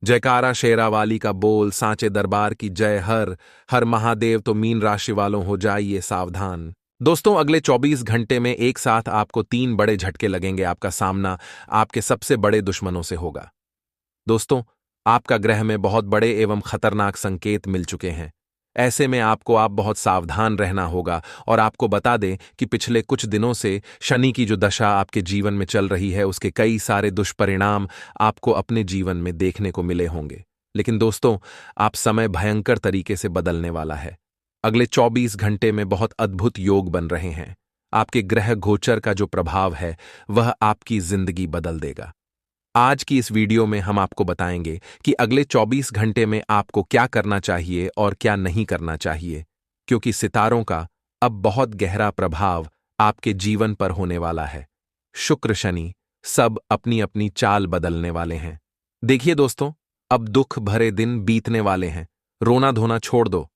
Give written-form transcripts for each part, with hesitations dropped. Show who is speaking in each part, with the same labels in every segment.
Speaker 1: जयकारा शेरावाली का बोल, सांचे दरबार की जय, हर हर महादेव। तो मीन राशि वालों हो जाइए सावधान। दोस्तों, अगले 24 घंटे में एक साथ आपको 3 बड़े झटके लगेंगे। आपका सामना आपके सबसे बड़े दुश्मनों से होगा। दोस्तों, आपका ग्रह में बहुत बड़े एवं खतरनाक संकेत मिल चुके हैं। ऐसे में आपको आप बहुत सावधान रहना होगा। और आपको बता दें कि पिछले कुछ दिनों से शनि की जो दशा आपके जीवन में चल रही है, उसके कई सारे दुष्परिणाम आपको अपने जीवन में देखने को मिले होंगे। लेकिन दोस्तों, आप समय भयंकर तरीके से बदलने वाला है। अगले 24 घंटे में बहुत अद्भुत योग बन रहे हैं। आपके ग्रह गोचर का जो प्रभाव है, वह आपकी जिंदगी बदल देगा। आज की इस वीडियो में हम आपको बताएंगे कि अगले 24 घंटे में आपको क्या करना चाहिए और क्या नहीं करना चाहिए, क्योंकि सितारों का अब बहुत गहरा प्रभाव आपके जीवन पर होने वाला है। शुक्र शनि सब अपनी अपनी चाल बदलने वाले हैं। देखिए दोस्तों, अब दुख भरे दिन बीतने वाले हैं। रोना धोना छोड़ दो।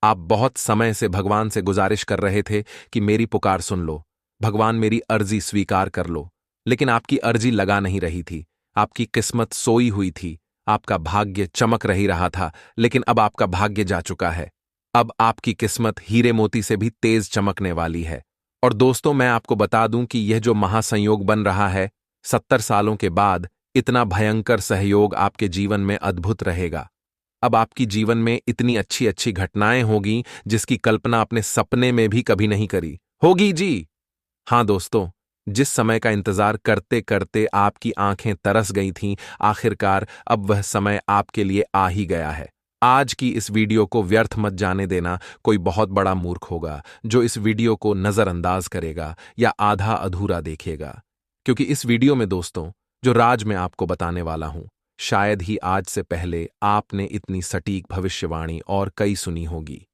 Speaker 1: आप बहुत समय से भगवान से गुजारिश कर रहे थे कि मेरी पुकार सुन लो, भगवान मेरी अर्जी स्वीकार कर लो। लेकिन आपकी अर्जी लगा नहीं रही थी। आपकी किस्मत सोई हुई थी। आपका भाग्य चमक रही रहा था, लेकिन अब आपका भाग्य जा चुका है। अब आपकी किस्मत हीरे मोती से भी तेज चमकने वाली है। और दोस्तों, मैं आपको बता दूं कि यह जो महासंयोग बन रहा है, 70 सालों के बाद इतना भयंकर सहयोग आपके जीवन में अद्भुत रहेगा। अब आपकी जीवन में इतनी अच्छी अच्छी घटनाएं होगी जिसकी कल्पना अपने सपने में भी कभी नहीं करी होगी जी। हाँ दोस्तों, जिस समय का इंतजार करते करते आपकी आंखें तरस गई थीं, आखिरकार अब वह समय आपके लिए आ ही गया है। आज की इस वीडियो को व्यर्थ मत जाने देना। कोई बहुत बड़ा मूर्ख होगा जो इस वीडियो को नजरअंदाज करेगा या आधा अधूरा देखेगा, क्योंकि इस वीडियो में दोस्तों, जो राज मैं आपको बताने वाला हूं, शायद ही आज से पहले आपने इतनी सटीक भविष्यवाणी और कई सुनी होगी।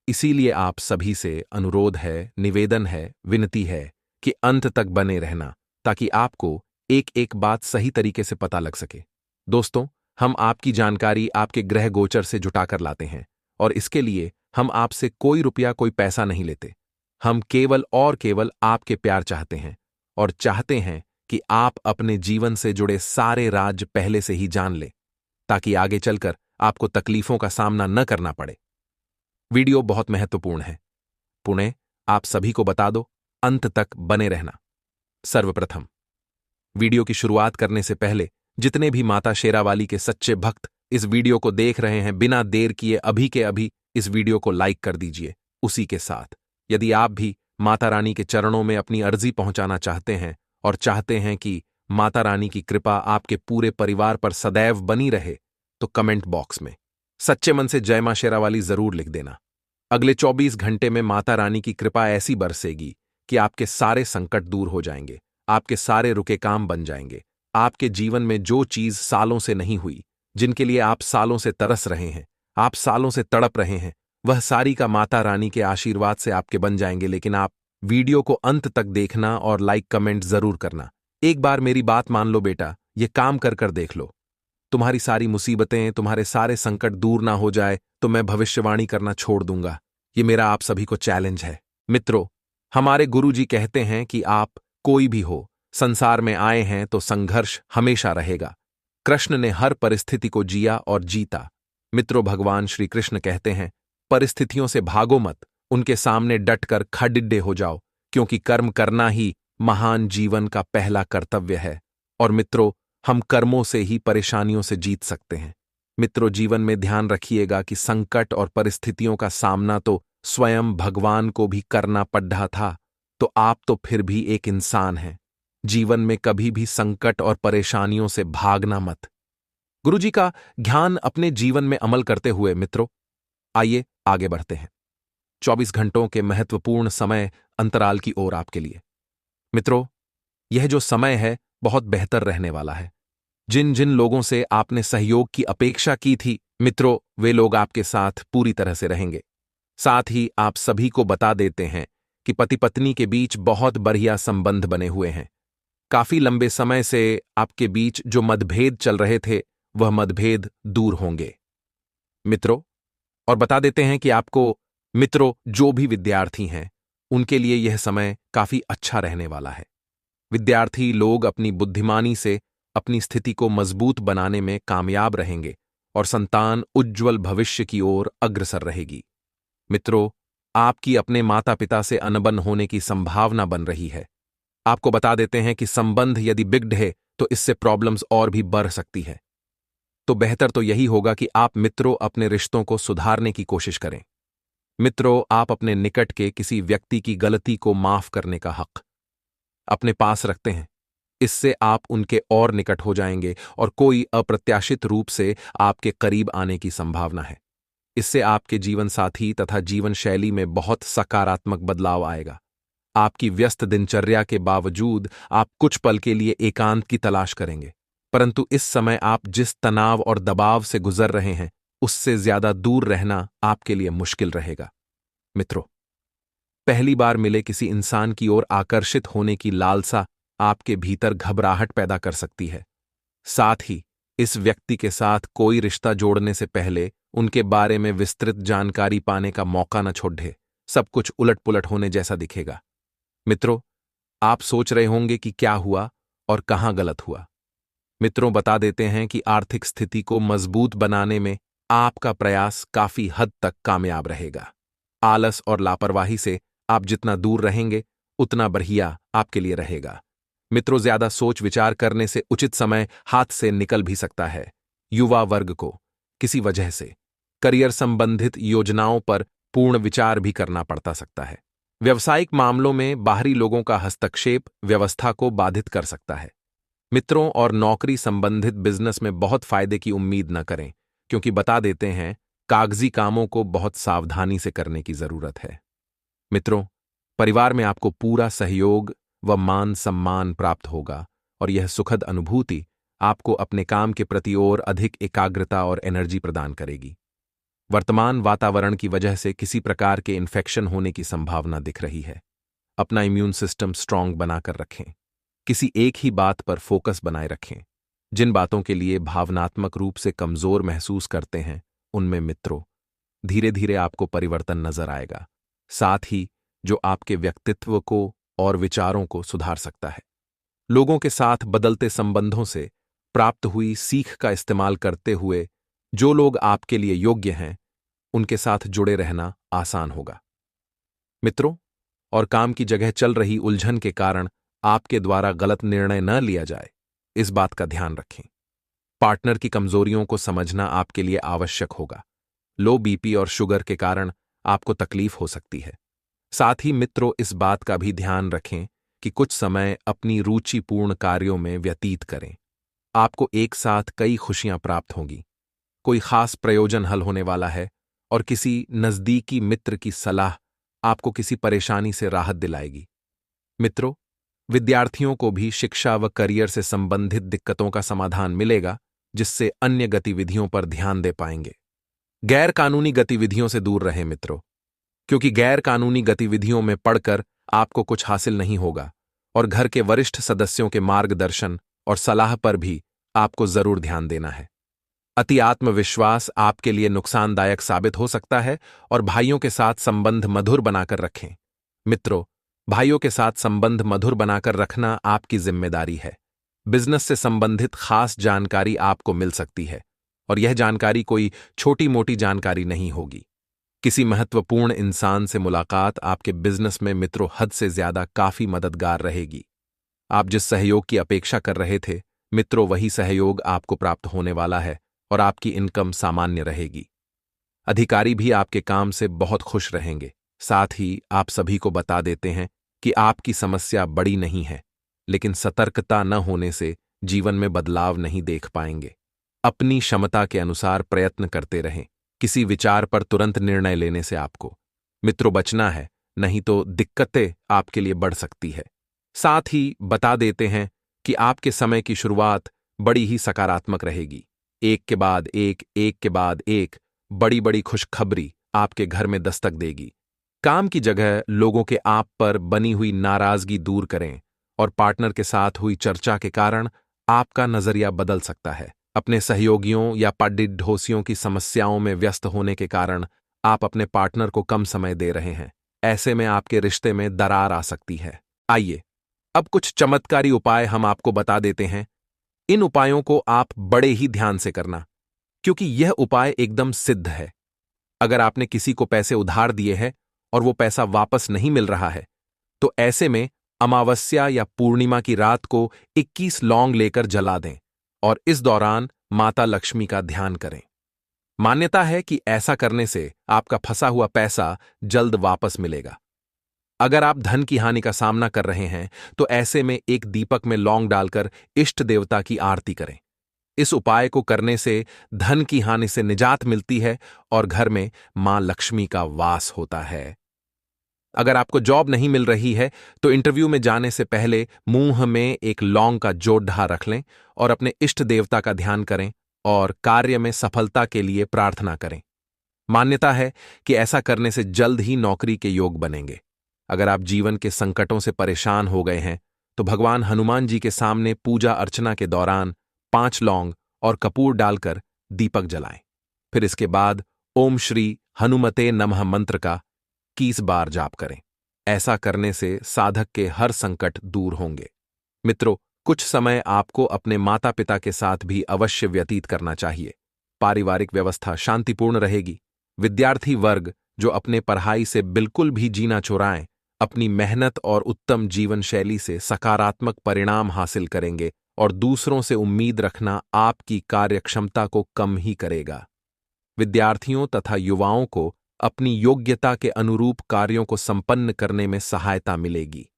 Speaker 1: इसीलिए आप सभी से अनुरोध है, निवेदन है, विनती है कि अंत तक बने रहना, ताकि आपको एक एक बात सही तरीके से पता लग सके। दोस्तों, हम आपकी जानकारी आपके ग्रह गोचर से जुटाकर लाते हैं, और इसके लिए हम आपसे कोई रुपया, कोई पैसा नहीं लेते। हम केवल और केवल आपके प्यार चाहते हैं, और चाहते हैं कि आप अपने जीवन से जुड़े सारे राज पहले से ही जान लें, ताकि आगे चलकर आपको तकलीफों का सामना न करना पड़े। वीडियो बहुत महत्वपूर्ण है। पुणे आप सभी को बता दो, अंत तक बने रहना। सर्वप्रथम, वीडियो की शुरुआत करने से पहले जितने भी माता शेरावाली के सच्चे भक्त इस वीडियो को देख रहे हैं, बिना देर किए अभी के अभी इस वीडियो को लाइक कर दीजिए। उसी के साथ, यदि आप भी माता रानी के चरणों में अपनी अर्जी पहुंचाना चाहते हैं और चाहते हैं कि माता रानी की कृपा आपके पूरे परिवार पर सदैव बनी रहे, तो कमेंट बॉक्स में सच्चे मन से जय मां शेरावाली जरूर लिख देना। अगले 24 घंटे में माता रानी की कृपा ऐसी बरसेगी कि आपके सारे संकट दूर हो जाएंगे, आपके सारे रुके काम बन जाएंगे। आपके जीवन में जो चीज सालों से नहीं हुई, जिनके लिए आप सालों से तरस रहे हैं, आप सालों से तड़प रहे हैं, वह सारी का माता रानी के आशीर्वाद से आपके बन जाएंगे। लेकिन आप वीडियो को अंत तक देखना और लाइक कमेंट जरूर करना। एक बार मेरी बात मान लो बेटा, ये काम कर कर देख लो। तुम्हारी सारी मुसीबतें, तुम्हारे सारे संकट दूर ना हो जाए तो मैं भविष्यवाणी करना छोड़ दूंगा। ये मेरा आप सभी को चैलेंज है। मित्रों, हमारे गुरुजी कहते हैं कि आप कोई भी हो, संसार में आए हैं तो संघर्ष हमेशा रहेगा। कृष्ण ने हर परिस्थिति को जिया और जीता। मित्रों, भगवान श्री कृष्ण कहते हैं, परिस्थितियों से भागो मत, उनके सामने डटकर खड़िड्डे हो जाओ, क्योंकि कर्म करना ही महान जीवन का पहला कर्तव्य है। और मित्रों, हम कर्मों से ही परेशानियों से जीत सकते हैं। मित्रों, जीवन में ध्यान रखिएगा कि संकट और परिस्थितियों का सामना तो स्वयं भगवान को भी करना पड़ा था, तो आप तो फिर भी एक इंसान हैं। जीवन में कभी भी संकट और परेशानियों से भागना मत। गुरुजी का ध्यान अपने जीवन में अमल करते हुए मित्रों, आइए आगे बढ़ते हैं 24 घंटों के महत्वपूर्ण समय अंतराल की ओर आपके लिए। मित्रों, यह जो समय है बहुत बेहतर रहने वाला है। जिन जिन लोगों से आपने सहयोग की अपेक्षा की थी, मित्रों, वे लोग आपके साथ पूरी तरह से रहेंगे। साथ ही आप सभी को बता देते हैं कि पति पत्नी के बीच बहुत बढ़िया संबंध बने हुए हैं। काफी लंबे समय से आपके बीच जो मतभेद चल रहे थे, वह मतभेद दूर होंगे मित्रों। और बता देते हैं कि आपको, मित्रों, जो भी विद्यार्थी हैं, उनके लिए यह समय काफी अच्छा रहने वाला है। विद्यार्थी लोग अपनी बुद्धिमानी से अपनी स्थिति को मजबूत बनाने में कामयाब रहेंगे और संतान उज्ज्वल भविष्य की ओर अग्रसर रहेगी। मित्रों, आपकी अपने माता पिता से अनबन होने की संभावना बन रही है। आपको बता देते हैं कि संबंध यदि बिगड़ है तो इससे प्रॉब्लम्स और भी बढ़ सकती है। तो बेहतर तो यही होगा कि आप मित्रों अपने रिश्तों को सुधारने की कोशिश करें। मित्रों, आप अपने निकट के किसी व्यक्ति की गलती को माफ करने का हक अपने पास रखते हैं। इससे आप उनके और निकट हो जाएंगे और कोई अप्रत्याशित रूप से आपके करीब आने की संभावना है। इससे आपके जीवन साथी तथा जीवन शैली में बहुत सकारात्मक बदलाव आएगा। आपकी व्यस्त दिनचर्या के बावजूद आप कुछ पल के लिए एकांत की तलाश करेंगे, परंतु इस समय आप जिस तनाव और दबाव से गुजर रहे हैं उससे ज्यादा दूर रहना आपके लिए मुश्किल रहेगा। मित्रों, पहली बार मिले किसी इंसान की ओर आकर्षित होने की लालसा आपके भीतर घबराहट पैदा कर सकती है। साथ ही इस व्यक्ति के साथ कोई रिश्ता जोड़ने से पहले उनके बारे में विस्तृत जानकारी पाने का मौका न छोड़े। सब कुछ उलट-पुलट होने जैसा दिखेगा। मित्रों, आप सोच रहे होंगे कि क्या हुआ और कहां गलत हुआ। मित्रों, बता देते हैं कि आर्थिक स्थिति को मजबूत बनाने में आपका प्रयास काफी हद तक कामयाब रहेगा। आलस और लापरवाही से आप जितना दूर रहेंगे उतना बढ़िया आपके लिए रहेगा। मित्रों, ज्यादा सोच विचार करने से उचित समय हाथ से निकल भी सकता है। युवा वर्ग को किसी वजह से करियर संबंधित योजनाओं पर पूर्ण विचार भी करना पड़ता सकता है। व्यावसायिक मामलों में बाहरी लोगों का हस्तक्षेप व्यवस्था को बाधित कर सकता है। मित्रों, और नौकरी संबंधित बिजनेस में बहुत फायदे की उम्मीद न करें, क्योंकि बता देते हैं कागजी कामों को बहुत सावधानी से करने की जरूरत है। मित्रों, परिवार में आपको पूरा सहयोग व मान सम्मान प्राप्त होगा और यह सुखद अनुभूति आपको अपने काम के प्रति और अधिक एकाग्रता और एनर्जी प्रदान करेगी। वर्तमान वातावरण की वजह से किसी प्रकार के इन्फेक्शन होने की संभावना दिख रही है। अपना इम्यून सिस्टम स्ट्रांग बनाकर रखें। किसी एक ही बात पर फोकस बनाए रखें। जिन बातों के लिए भावनात्मक रूप से कमजोर महसूस करते हैं उनमें मित्रों धीरे धीरे आपको परिवर्तन नजर आएगा, साथ ही जो आपके व्यक्तित्व को और विचारों को सुधार सकता है। लोगों के साथ बदलते संबंधों से प्राप्त हुई सीख का इस्तेमाल करते हुए जो लोग आपके लिए योग्य हैं उनके साथ जुड़े रहना आसान होगा। मित्रों, और काम की जगह चल रही उलझन के कारण आपके द्वारा गलत निर्णय न लिया जाए, इस बात का ध्यान रखें। पार्टनर की कमजोरियों को समझना आपके लिए आवश्यक होगा। लो बीपी और शुगर के कारण आपको तकलीफ हो सकती है। साथ ही मित्रों, इस बात का भी ध्यान रखें कि कुछ समय अपनी रुचिपूर्ण कार्यों में व्यतीत करें। आपको एक साथ कई खुशियां प्राप्त होंगी। कोई खास प्रयोजन हल होने वाला है और किसी नजदीकी मित्र की सलाह आपको किसी परेशानी से राहत दिलाएगी। मित्रों, विद्यार्थियों को भी शिक्षा व करियर से संबंधित दिक्कतों का समाधान मिलेगा, जिससे अन्य गतिविधियों पर ध्यान दे पाएंगे। गैर कानूनी गतिविधियों से दूर रहें मित्रों, क्योंकि गैर कानूनी गतिविधियों में पड़कर आपको कुछ हासिल नहीं होगा और घर के वरिष्ठ सदस्यों के मार्गदर्शन और सलाह पर भी आपको जरूर ध्यान देना है। अति आत्मविश्वास आपके लिए नुकसानदायक साबित हो सकता है और भाइयों के साथ संबंध मधुर बनाकर रखें। मित्रों, भाइयों के साथ संबंध मधुर बनाकर रखना आपकी जिम्मेदारी है। बिजनेस से संबंधित खास जानकारी आपको मिल सकती है और यह जानकारी कोई छोटी मोटी जानकारी नहीं होगी। किसी महत्वपूर्ण इंसान से मुलाकात आपके बिजनेस में मित्रों हद से ज्यादा काफी मददगार रहेगी। आप जिस सहयोग की अपेक्षा कर रहे थे मित्रों, वही सहयोग आपको प्राप्त होने वाला है और आपकी इनकम सामान्य रहेगी। अधिकारी भी आपके काम से बहुत खुश रहेंगे। साथ ही आप सभी को बता देते हैं कि आपकी समस्या बड़ी नहीं है, लेकिन सतर्कता न होने से जीवन में बदलाव नहीं देख पाएंगे। अपनी क्षमता के अनुसार प्रयत्न करते रहें। किसी विचार पर तुरंत निर्णय लेने से आपको मित्रों बचना है, नहीं तो दिक्कतें आपके लिए बढ़ सकती है। साथ ही बता देते हैं कि आपके समय की शुरुआत बड़ी ही सकारात्मक रहेगी। एक के बाद एक बड़ी बड़ी खुशखबरी आपके घर में दस्तक देगी। काम की जगह लोगों के आप पर बनी हुई नाराजगी दूर करें और पार्टनर के साथ हुई चर्चा के कारण आपका नजरिया बदल सकता है। अपने सहयोगियों या पड़ोसियों की समस्याओं में व्यस्त होने के कारण आप अपने पार्टनर को कम समय दे रहे हैं। ऐसे में आपके रिश्ते में दरार आ सकती है। आइए अब कुछ चमत्कारी उपाय हम आपको बता देते हैं इन उपायों को आप बड़े ही ध्यान से करना, क्योंकि यह उपाय एकदम सिद्ध है। अगर आपने किसी को पैसे उधार दिए हैं और वो पैसा वापस नहीं मिल रहा है, तो ऐसे में अमावस्या या पूर्णिमा की रात को 21 लौंग लेकर जला दें और इस दौरान माता लक्ष्मी का ध्यान करें। मान्यता है कि ऐसा करने से आपका फंसा हुआ पैसा जल्द वापस मिलेगा। अगर आप धन की हानि का सामना कर रहे हैं, तो ऐसे में एक दीपक में लौंग डालकर इष्ट देवता की आरती करें। इस उपाय को करने से धन की हानि से निजात मिलती है और घर में मां लक्ष्मी का वास होता है। अगर आपको जॉब नहीं मिल रही है, तो इंटरव्यू में जाने से पहले मुंह में एक लौंग का जोड़हा रख लें और अपने इष्ट देवता का ध्यान करें और कार्य में सफलता के लिए प्रार्थना करें। मान्यता है कि ऐसा करने से जल्द ही नौकरी के योग बनेंगे। अगर आप जीवन के संकटों से परेशान हो गए हैं, तो भगवान हनुमान जी के सामने पूजा अर्चना के दौरान 5 लौंग और कपूर डालकर दीपक जलाएं। फिर इसके बाद ओम श्री हनुमते नमः मंत्र का 21 बार जाप करें। ऐसा करने से साधक के हर संकट दूर होंगे। मित्रों, कुछ समय आपको अपने माता पिता के साथ भी अवश्य व्यतीत करना चाहिए। पारिवारिक व्यवस्था शांतिपूर्ण रहेगी। विद्यार्थी वर्ग जो अपने पढ़ाई से बिल्कुल भी जीना चुराएं, अपनी मेहनत और उत्तम जीवन शैली से सकारात्मक परिणाम हासिल करेंगे और दूसरों से उम्मीद रखना आपकी कार्यक्षमता को कम ही करेगा। विद्यार्थियों तथा युवाओं को अपनी योग्यता के अनुरूप कार्यों को संपन्न करने में सहायता मिलेगी।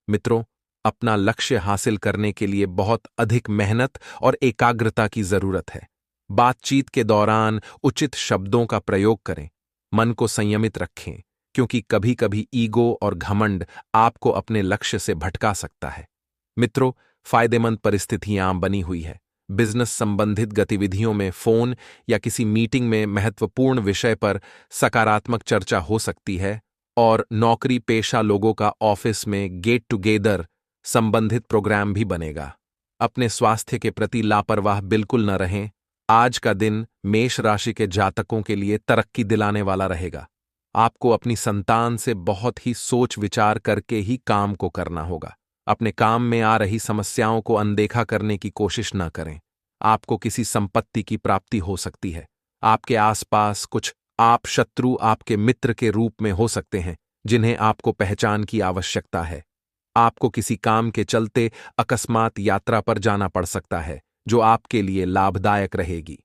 Speaker 1: मित्रों, अपना लक्ष्य हासिल करने के लिए बहुत अधिक मेहनत और एकाग्रता की जरूरत है। बातचीत के दौरान उचित शब्दों का प्रयोग करें। मन को संयमित रखें, क्योंकि कभी-कभी ईगो और घमंड आपको अपने लक्ष्य से भटका सकता है। मित्रों, फायदेमंद परिस्थितियां बनी हुई है। बिजनेस संबंधित गतिविधियों में फोन या किसी मीटिंग में महत्वपूर्ण विषय पर सकारात्मक चर्चा हो सकती है और नौकरी पेशा लोगों का ऑफिस में गेट टुगेदर संबंधित प्रोग्राम भी बनेगा। अपने स्वास्थ्य के प्रति लापरवाह बिल्कुल न रहें। आज का दिन मेष राशि के जातकों के लिए तरक्की दिलाने वाला रहेगा। आपको अपनी संतान से बहुत ही सोच विचार करके ही काम को करना होगा। अपने काम में आ रही समस्याओं को अनदेखा करने की कोशिश न करें। आपको किसी संपत्ति की प्राप्ति हो सकती है। आपके आसपास कुछ आप शत्रु आपके मित्र के रूप में हो सकते हैं, जिन्हें आपको पहचान की आवश्यकता है। आपको किसी काम के चलते अकस्मात यात्रा पर जाना पड़ सकता है, जो आपके लिए लाभदायक रहेगी।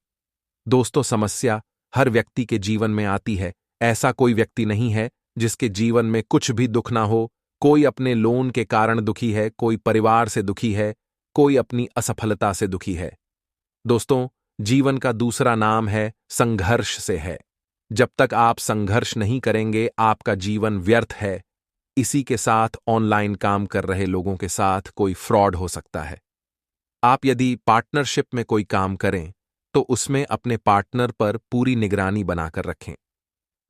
Speaker 1: दोस्तों, समस्या हर व्यक्ति के जीवन में आती है। ऐसा कोई व्यक्ति नहीं है जिसके जीवन में कुछ भी दुख ना हो। कोई अपने लोन के कारण दुखी है, कोई परिवार से दुखी है, कोई अपनी असफलता से दुखी है। दोस्तों, जीवन का दूसरा नाम है संघर्ष से है। जब तक आप संघर्ष नहीं करेंगे, आपका जीवन व्यर्थ है। इसी के साथ ऑनलाइन काम कर रहे लोगों के साथ कोई फ्रॉड हो सकता है। आप यदि पार्टनरशिप में कोई काम करें, तो उसमें अपने पार्टनर पर पूरी निगरानी बनाकर रखें।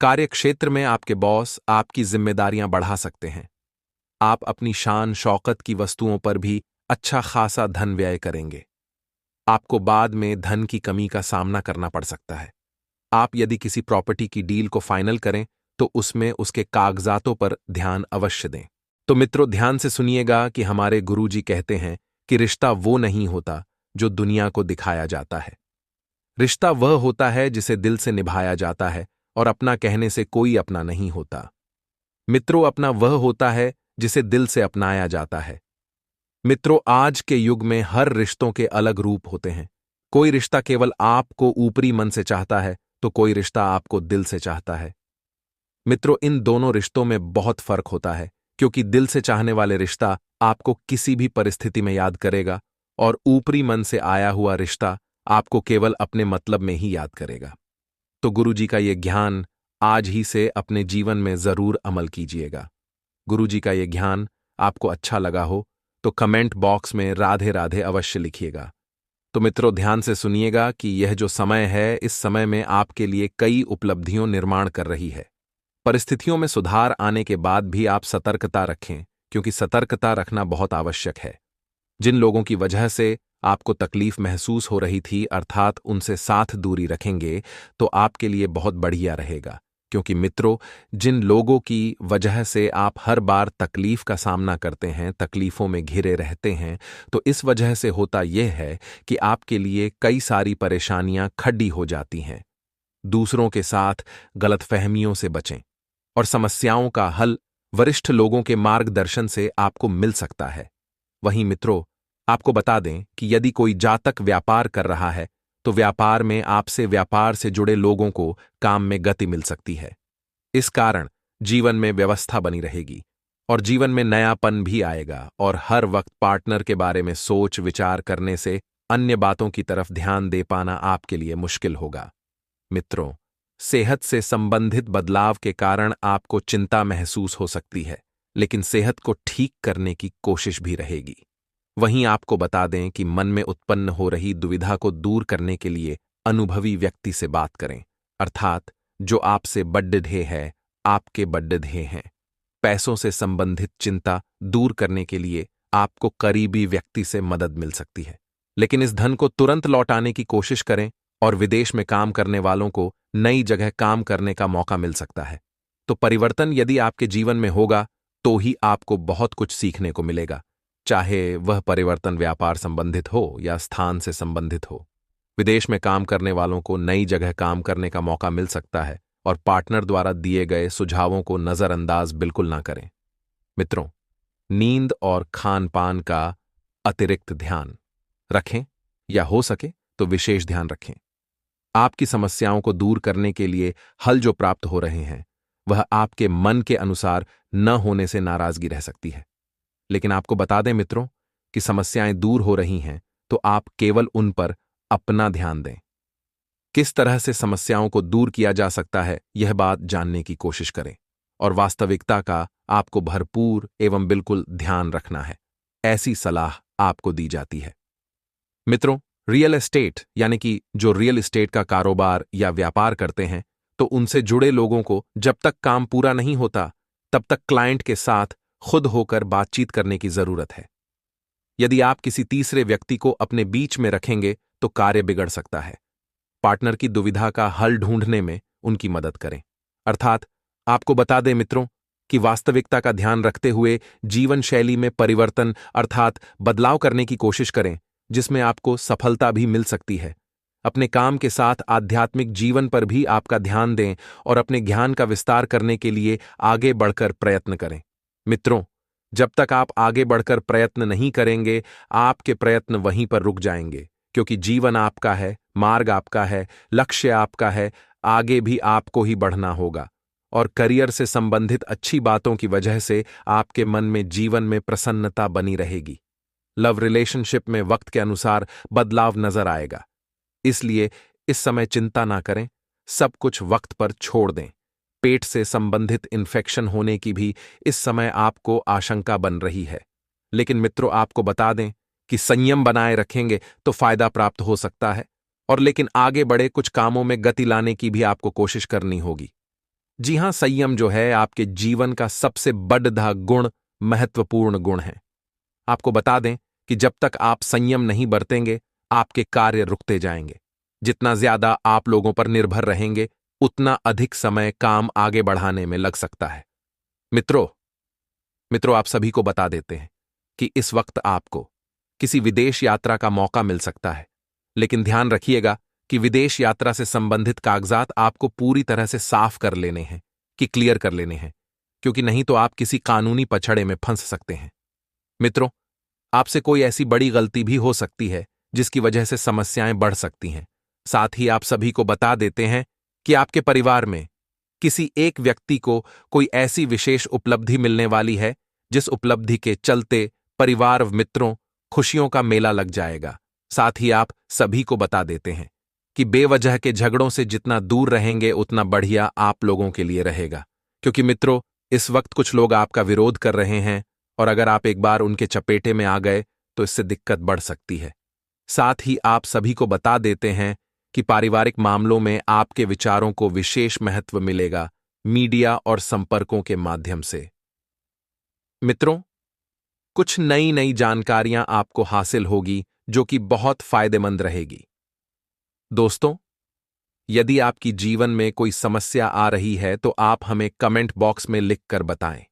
Speaker 1: कार्यक्षेत्र में आपके बॉस आपकी जिम्मेदारियां बढ़ा सकते हैं। आप अपनी शान शौकत की वस्तुओं पर भी अच्छा खासा धन व्यय करेंगे। आपको बाद में धन की कमी का सामना करना पड़ सकता है। आप यदि किसी प्रॉपर्टी की डील को फाइनल करें, तो उसमें उसके कागजातों पर ध्यान अवश्य दें। तो मित्रों, ध्यान से सुनिएगा कि हमारे गुरुजी कहते हैं कि रिश्ता वो नहीं होता जो दुनिया को दिखाया जाता है। रिश्ता वह होता है जिसे दिल से निभाया जाता है, और अपना कहने से कोई अपना नहीं होता। मित्रों, अपना वह होता है जिसे दिल से अपनाया जाता है। मित्रों, आज के युग में हर रिश्तों के अलग रूप होते हैं। कोई रिश्ता केवल आपको ऊपरी मन से चाहता है, तो कोई रिश्ता आपको दिल से चाहता है। मित्रों, इन दोनों रिश्तों में बहुत फर्क होता है, क्योंकि दिल से चाहने वाले रिश्ता आपको किसी भी परिस्थिति में याद करेगा और ऊपरी मन से आया हुआ रिश्ता आपको केवल अपने मतलब में ही याद करेगा। तो गुरुजी का ये ज्ञान आज ही से अपने जीवन में जरूर अमल कीजिएगा। गुरुजी का ये ज्ञान आपको अच्छा लगा हो तो कमेंट बॉक्स में राधे राधे अवश्य लिखिएगा। तो मित्रों, ध्यान से सुनिएगा कि यह जो समय है, इस समय में आपके लिए कई उपलब्धियों निर्माण कर रही है। परिस्थितियों में सुधार आने के बाद भी आप सतर्कता रखें, क्योंकि सतर्कता रखना बहुत आवश्यक है। जिन लोगों की वजह से आपको तकलीफ महसूस हो रही थी, अर्थात उनसे साथ दूरी रखेंगे, तो आपके लिए बहुत बढ़िया रहेगा, क्योंकि मित्रों, जिन लोगों की वजह से आप हर बार तकलीफ का सामना करते हैं, तकलीफों में घिरे रहते हैं, तो इस वजह से होता यह है कि आपके लिए कई सारी परेशानियां खड़ी हो जाती हैं। दूसरों के साथ गलतफहमियों से बचें और समस्याओं का हल वरिष्ठ लोगों के मार्गदर्शन से आपको मिल सकता है। वहीं मित्रों, आपको बता दें कि यदि कोई जातक व्यापार कर रहा है तो व्यापार में आपसे व्यापार से जुड़े लोगों को काम में गति मिल सकती है। इस कारण जीवन में व्यवस्था बनी रहेगी और जीवन में नयापन भी आएगा और हर वक्त पार्टनर के बारे में सोच विचार करने से अन्य बातों की तरफ ध्यान दे पाना आपके लिए मुश्किल होगा। मित्रों, सेहत से संबंधित बदलाव के कारण आपको चिंता महसूस हो सकती है, लेकिन सेहत को ठीक करने की कोशिश भी रहेगी। वहीं आपको बता दें कि मन में उत्पन्न हो रही दुविधा को दूर करने के लिए अनुभवी व्यक्ति से बात करें, अर्थात जो आपसे बड्ढे है, आपके बड्ढे हैं। पैसों से संबंधित चिंता दूर करने के लिए आपको करीबी व्यक्ति से मदद मिल सकती है, लेकिन इस धन को तुरंत लौटाने की कोशिश करें और विदेश में काम करने वालों को नई जगह काम करने का मौका मिल सकता है। तो परिवर्तन यदि आपके जीवन में होगा तो ही आपको बहुत कुछ सीखने को मिलेगा, चाहे वह परिवर्तन व्यापार संबंधित हो या स्थान से संबंधित हो। विदेश में काम करने वालों को नई जगह काम करने का मौका मिल सकता है और पार्टनर द्वारा दिए गए सुझावों को नजरअंदाज बिल्कुल ना करें। मित्रों, नींद और खान पान का अतिरिक्त ध्यान रखें या हो सके तो विशेष ध्यान रखें। आपकी समस्याओं को दूर करने के लिए हल जो प्राप्त हो रहे हैं वह आपके मन के अनुसार न होने से नाराजगी रह सकती है। लेकिन आपको बता दें मित्रों कि समस्याएं दूर हो रही हैं तो आप केवल उन पर अपना ध्यान दें। किस तरह से समस्याओं को दूर किया जा सकता है यह बात जानने की कोशिश करें और वास्तविकता का आपको भरपूर एवं बिल्कुल ध्यान रखना है, ऐसी सलाह आपको दी जाती है। मित्रों, रियल एस्टेट यानी कि जो रियल एस्टेट का कारोबार या व्यापार करते हैं तो उनसे जुड़े लोगों को जब तक काम पूरा नहीं होता तब तक क्लाइंट के साथ खुद होकर बातचीत करने की जरूरत है। यदि आप किसी तीसरे व्यक्ति को अपने बीच में रखेंगे तो कार्य बिगड़ सकता है। पार्टनर की दुविधा का हल ढूंढने में उनकी मदद करें, अर्थात आपको बता दें मित्रों कि वास्तविकता का ध्यान रखते हुए जीवन शैली में परिवर्तन अर्थात बदलाव करने की कोशिश करें, जिसमें आपको सफलता भी मिल सकती है। अपने काम के साथ आध्यात्मिक जीवन पर भी आपका ध्यान दें और अपने ज्ञान का विस्तार करने के लिए आगे बढ़कर प्रयत्न करें। मित्रों, जब तक आप आगे बढ़कर प्रयत्न नहीं करेंगे, आपके प्रयत्न वहीं पर रुक जाएंगे, क्योंकि जीवन आपका है, मार्ग आपका है, लक्ष्य आपका है, आगे भी आपको ही बढ़ना होगा। और करियर से संबंधित अच्छी बातों की वजह से आपके मन में जीवन में प्रसन्नता बनी रहेगी। लव रिलेशनशिप में वक्त के अनुसार बदलाव नजर आएगा, इसलिए इस समय चिंता ना करें, सब कुछ वक्त पर छोड़ दें। पेट से संबंधित इन्फेक्शन होने की भी इस समय आपको आशंका बन रही है, लेकिन मित्रों आपको बता दें कि संयम बनाए रखेंगे तो फायदा प्राप्त हो सकता है और लेकिन आगे बढ़े कुछ कामों में गति लाने की भी आपको कोशिश करनी होगी। जी हां, संयम जो है आपके जीवन का सबसे बड़ा गुण, महत्वपूर्ण गुण है। आपको बता दें कि जब तक आप संयम नहीं बरतेंगे आपके कार्य रुकते जाएंगे। जितना ज्यादा आप लोगों पर निर्भर रहेंगे उतना अधिक समय काम आगे बढ़ाने में लग सकता है। मित्रों आप सभी को बता देते हैं कि इस वक्त आपको किसी विदेश यात्रा का मौका मिल सकता है, लेकिन ध्यान रखिएगा कि विदेश यात्रा से संबंधित कागजात आपको पूरी तरह से साफ कर लेने हैं, कि क्लियर कर लेने हैं, क्योंकि नहीं तो आप किसी कानूनी पछड़े में फंस सकते हैं। मित्रों, आपसे कोई ऐसी बड़ी गलती भी हो सकती है जिसकी वजह से समस्याएं बढ़ सकती हैं। साथ ही आप सभी को बता देते हैं कि आपके परिवार में किसी एक व्यक्ति को कोई ऐसी विशेष उपलब्धि मिलने वाली है जिस उपलब्धि के चलते परिवार मित्रों खुशियों का मेला लग जाएगा। साथ ही आप सभी को बता देते हैं कि बेवजह के झगड़ों से जितना दूर रहेंगे उतना बढ़िया आप लोगों के लिए रहेगा, क्योंकि मित्रों इस वक्त कुछ लोग आपका विरोध कर रहे हैं और अगर आप एक बार उनके चपेटे में आ गए तो इससे दिक्कत बढ़ सकती है। साथ ही आप सभी को बता देते हैं कि पारिवारिक मामलों में आपके विचारों को विशेष महत्व मिलेगा मीडिया और संपर्कों के माध्यम से। मित्रों, कुछ नई नई जानकारियां आपको हासिल होगी जो कि बहुत फायदेमंद रहेगी। दोस्तों, यदि आपकी जीवन में कोई समस्या आ रही है तो आप हमें कमेंट बॉक्स में लिख कर बताएं।